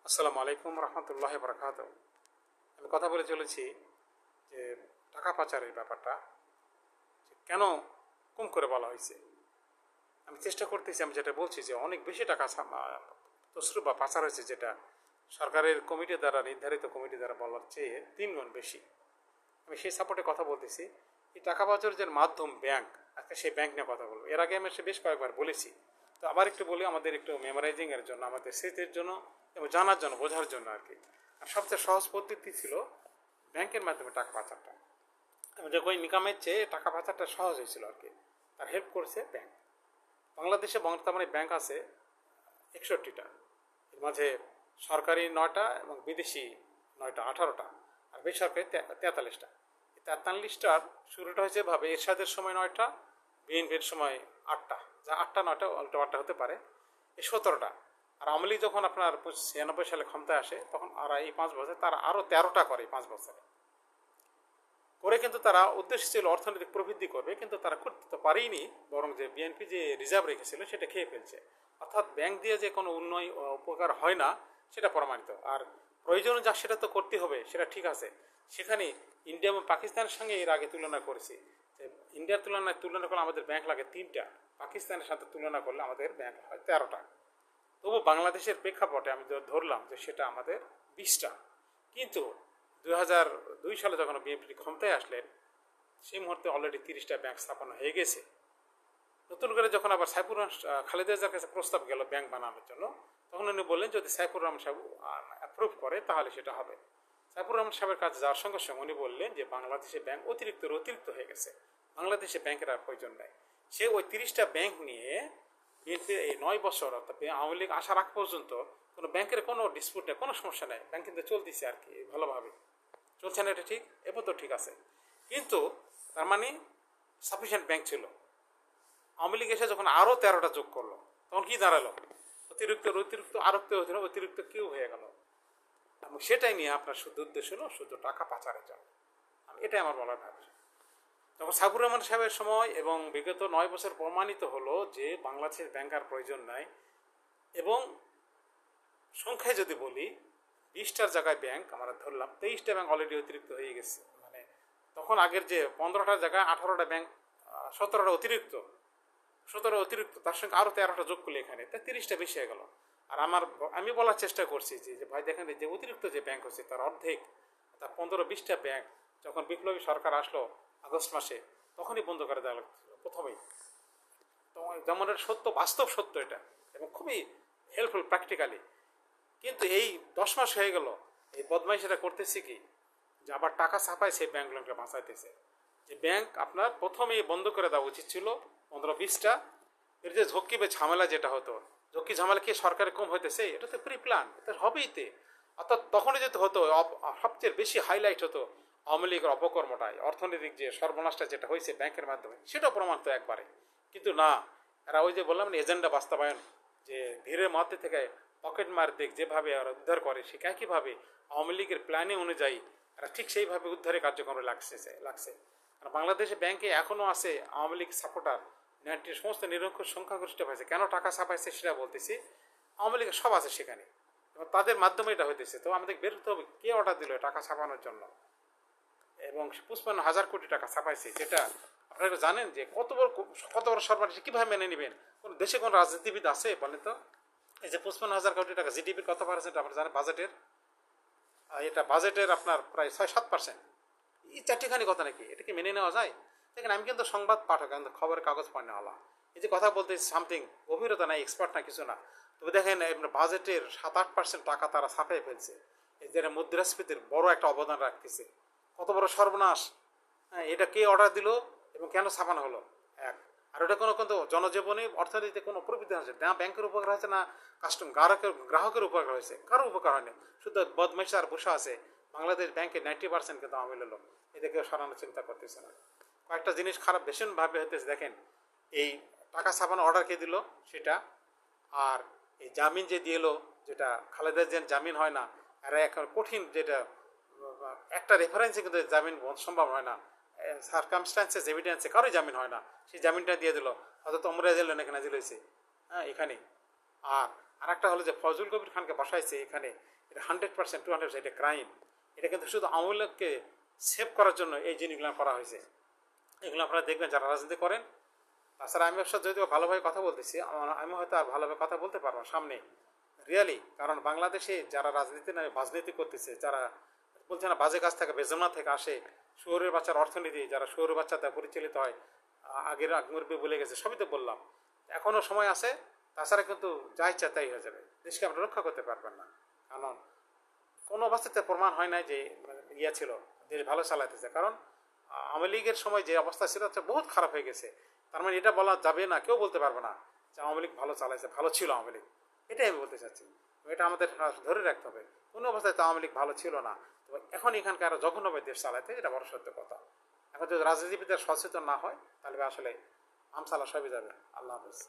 আসসালামু আলাইকুম রহমতুল্লাহ বরকাত। আমি কথা বলে চলেছি যে টাকা পাচারের ব্যাপারটা যে কেন কম করে বলা হয়েছে। আমি চেষ্টা করতেছি, আমি যেটা বলছি যে অনেক বেশি টাকা তসরুপ বা পাচার হয়েছে, যেটা সরকারের কমিটি দ্বারা নির্ধারিত কমিটি দ্বারা বলার চেয়ে 3 গুণ বেশি। আমি সেই সাপোর্টে কথা বলতেছি। এই টাকা পাচারের যে মাধ্যম ব্যাংক, আজকে সেই ব্যাংক নিয়ে কথা বলবো। এর আগে আমি সে বেশ কয়েকবার বলেছি, তো আবার একটু বলি আমাদের একটু মেমোরাইজিং এর জন্য, আমাদের স্মৃতির জন্য এবং জানার জন্য, বোঝার জন্য আর কি। আর সবচেয়ে সহজ পদ্ধতি ছিল ব্যাংকের মাধ্যমে টাকা পাচারটা। যে ওই ইনকামের চেয়ে টাকা পাচারটা সহজ হয়েছিল আর কি। তার হেল্প করেছে ব্যাংক। বাংলাদেশে বর্তমানে ব্যাংক আছে 61টা। এর মাঝে সরকারি 9টা এবং বিদেশি 9টা, 18টা, আর বেসরকারি 43টা। 43টার শুরুটা হয়েছে ভাবে এরশাদের সময় 9টা, বিএনপির সময় 8টা, যা 8টা 9টা উল্টো 8টা হতে পারে, এই 17টা। আর আওয়ামী লীগ যখন আপনার 96 সালে ক্ষমতায় আসে, তখন আর এই 5 বছর তারা আরও 13টা করে। 5 বছরে করে কিন্তু তারা উদ্দেশ্য ছিল অর্থনৈতিক প্রবৃদ্ধি করবে, কিন্তু তারা করতে তো পারেইনি, বরং যে বিএনপি যে রিজার্ভ রেখেছিল সেটা খেয়ে ফেলছে। অর্থাৎ ব্যাংক দিয়ে যে কোনো উপকার হয় না সেটা প্রমাণিত। আর প্রয়োজন যা সেটা তো করতে হবে, সেটা ঠিক আছে। সেখানে ইন্ডিয়া এবং পাকিস্তানের সঙ্গে এর আগে তুলনা করেছি যে ইন্ডিয়ার তুলনা করলে আমাদের ব্যাংক লাগে 3টা, পাকিস্তানের সাথে তুলনা করলে আমাদের ব্যাংক হয় 13টা। তবু বাংলাদেশের প্রেক্ষাপটে আমি ধরলাম যে সেটা আমাদের 20টা। কিন্তু 2002 সালে যখন বিএনপি ক্ষমতায় আসলেন, সেই মুহূর্তে অলরেডি 30টা ব্যাংক স্থাপন হয়ে গেছে। নতুন করে যখন আবার সাইফুর খালেদা জিয়ার কাছে প্রস্তাব গেল ব্যাংক বানানোর জন্য, তখন উনি বললেন যদি সাইফুর রহমান সাহেব অ্যাপ্রুভ করে তাহলে সেটা হবে। সাইফুর রহমান সাহেবের কাছে যাওয়ার সঙ্গে সঙ্গে উনি বললেন যে বাংলাদেশে ব্যাংক অতিরিক্ত হয়ে গেছে, বাংলাদেশে ব্যাংকের আর প্রয়োজন নেই। সে ওই 30টা ব্যাংক নিয়ে বিএনপির এই 9 বছর, অর্থাৎ আওয়ামী লীগ আসার আগ পর্যন্ত কোনো ব্যাংকের কোনো ডিসপিউট নেই, কোনো সমস্যা নেই, ব্যাংক কিন্তু চলতেছে আর কি ভালোভাবে চলছে না। এটা ঠিক, এবার তো ঠিক আছে। কিন্তু তার মানে সাফিসিয়েন্ট ব্যাংক ছিল। আওয়ামী লীগ এসে যখন আরও 13টা যোগ করলো, তখন কি দাঁড়ালো? অতিরিক্ত কেউ হয়ে গেল। এবং সেটাই নিয়ে আপনার শুধু উদ্দেশ্য হলো শুধু টাকা পাচারের জন্য। এটাই আমার বলার ভাব। তখন সাইফুর রহমান সাহেবের সময় এবং বিগত 9 বছর প্রমাণিত হলো যে বাংলাদেশের ব্যাংক আর প্রয়োজন নাই। এবং সংখ্যায় যদি বলি, 20টার জায়গায় ব্যাংক আমরা ধরলাম 23টা ব্যাংক অলরেডি অতিরিক্ত হয়ে গেছে। মানে তখন আগের যে 15টার জায়গায় 18টা ব্যাংক, 17টা অতিরিক্ত, তার সঙ্গে আরও 13টা যোগ করলে এখানে তাই 30টা বেশি হয়ে গেল। আর আমি বলার চেষ্টা করছি যে ভাই দেখেন, যে অতিরিক্ত যে ব্যাংক হচ্ছে তার অর্ধেক, তার 15-20টা ব্যাংক যখন বিপ্লবী সরকার আসলো আগস্ট মাসে, তখনই বন্ধ করে দেওয়া লাগছিল প্রথমেই। তো যেমন এটা সত্য, বাস্তব সত্য এটা, এবং খুবই হেল্পফুল প্র্যাকটিক্যালি। কিন্তু এই 10 মাস হয়ে গেল, এই বদমাইশিটা করতেছি কি, যে আবার টাকা ছাপায় সেই ব্যাংকগুলোকে বাঁচাইতেছে। যে ব্যাংক আপনার প্রথমেই বন্ধ করে দেওয়া উচিত ছিল 15-20টা। এর যে ঝক্কি বা ঝামেলা যেটা হতো, ঝক্কি ঝামেলা কি সরকারের কম হইতেছে? এটা তো প্রি প্ল্যান, এটা হবেইতে। অর্থাৎ তখনই যদি হতো, সবচেয়ে বেশি হাইলাইট হতো আওয়ামী লীগের অপকর্মটাই, অর্থনৈতিক যে সর্বনাশটা যেটা হয়েছে ব্যাংকের মাধ্যমে, সেটা প্রমাণ তো একবারে। কিন্তু না, এরা ওই যে বললাম না, এজেন্ডা বাস্তবায়ন, যে ভিড়ের মধ্যে থেকে পকেট মার দিক যেভাবে ওরা উদ্ধার করে, সে একইভাবে আওয়ামী লীগের প্ল্যানে অনুযায়ী এরা ঠিক সেইভাবে উদ্ধারে কার্যক্রমে লাগছে। কারণ বাংলাদেশে ব্যাংকে এখনও আছে আওয়ামী লীগ সাপোর্টার, সমস্ত নিরঙ্কুশ সংখ্যাগরিষ্ঠ হয়েছে। কেন টাকা ছাপাইছে সেটা বলতেছি। আওয়ামী লীগের সব আছে সেখানে, এবং তাদের মাধ্যমে এটা হইতেছে। তো আমাদের বেরোতে হবে কে অর্ডার দিল টাকা ছাপানোর জন্য। এবং 55,000 কোটি টাকা ছাপাইছে, যেটা আপনারা জানেন যে কত বড় সর্বনাশ, কীভাবে মেনে নেবেন? কোন দেশে কোন রাজনীতিবিদ আছে বলেন তো? এই যে 55,000 কোটি টাকা জিডিপির কত পার্সেন্ট আপনারা জানেন? বাজেটের, এটা বাজেটের আপনার প্রায় 6-7%। এই চারটিখানি কথা নাকি? এটা কি মেনে নেওয়া যায়? দেখেন, আমি কিন্তু সংবাদ পাঠক, কিন্তু খবরের কাগজ পড়নেওয়ালা। এই যে কথা বলতে সামথিং গভীরতা নাই, এক্সপার্ট না, কিছু না। তবে দেখেন, বাজেটের 7-8% টাকা তারা ছাপিয়ে ফেলছে। এই যে মুদ্রাস্ফীতির বড় একটা অবদান রাখতেছে। কত বড় সর্বনাশ! হ্যাঁ, এটা কে অর্ডার দিল এবং কেন ছাপানো হলো? এক। আর ওটা কোনো কিন্তু জনজীবনে অর্থনীতিতে কোনো প্রবৃদ্ধি হয়েছে না, ব্যাংকের উপকার হয়েছে না গ্রাহকের উপকার হয়েছে, কারো উপকার হয়নি। শুধু বদমাইশ আর বসে আছে। বাংলাদেশ ব্যাংকে 90% কিন্তু আওয়ামী লোক, এদেরকে সরানোর চিন্তা করতেছে না। কয়েকটা জিনিস খারাপ ভীষণভাবে হতেছে। দেখেন, এই টাকা ছাপানো অর্ডার কে দিল সেটা, আর এই জামিন যে দিল, যেটা খালেদার যে জামিন হয় না, আর এখন কঠিন যেটা একটা রেফারেন্সে কিন্তু জামিন সম্ভব হয় না, সার্কামস্টান্সেস এভিডেন্সে কারোই জামিন হয় না, সেই জামিনটা দিয়ে দিল। হয়তো তোমরা দিল না, এখানে দিল হয়েছে, হ্যাঁ এখানে। আর আর একটা হলো যে ফজল কবির খানকে বসাইছে এখানে, এটা 100% 200% এটা ক্রাইম। এটা কিন্তু শুধু আওয়ামী লীগকে সেভ করার জন্য এই জিনিসগুলো করা হয়েছে। এগুলো আপনারা দেখবেন যারা রাজনীতি করেন। তাছাড়া আমি ওর সাথে যদিও ভালোভাবে কথা বলতেছি, আমি হয়তো আর ভালোভাবে কথা বলতে পারবো সামনে রিয়ালি, কারণ বাংলাদেশে যারা রাজনীতি নয় রাজনীতি করতেছে, যারা বলছে না বাজে কাজ থেকে বেজমা থেকে আসে, শহরের বাচ্চার অর্থনীতি, যারা শহরের বাচ্চাতে পরিচালিত হয়, আগের আগমুরবি বলে গেছে, সবই তো বললাম। এখনও সময় আছে। তাছাড়া কিন্তু যা ইচ্ছা তাই হয়ে যাবে, দেশকে আমরা রক্ষা করতে পারবেন না। কারণ কোনো অবস্থাতে প্রমাণ হয় না যে ইয়ে ছিল, দেশ ভালো চালাইতেছে। কারণ আওয়ামী লীগের সময় যে অবস্থা ছিল বহুত খারাপ হয়ে গেছে। তার মানে এটা বলা যাবে না, কেউ বলতে পারবে না যে আওয়ামী লীগ ভালো চালাইছে, ভালো ছিল আওয়ামী লীগ। এটাই আমি বলতে চাচ্ছি, এটা আমাদের ধরে রাখতে হবে। কোনো অবস্থায় তো আওয়ামী লীগ ভালো ছিল না। তো এখন এখানকার আরো জঘন্যভাবে দেশ চালাইতে, এটা বড় সত্য কথা। এখন যদি রাজনীতিবিদরা সচেতন না হয় তাহলে আসলে আমসালা সবই যাবে। আল্লাহ হাফেজ।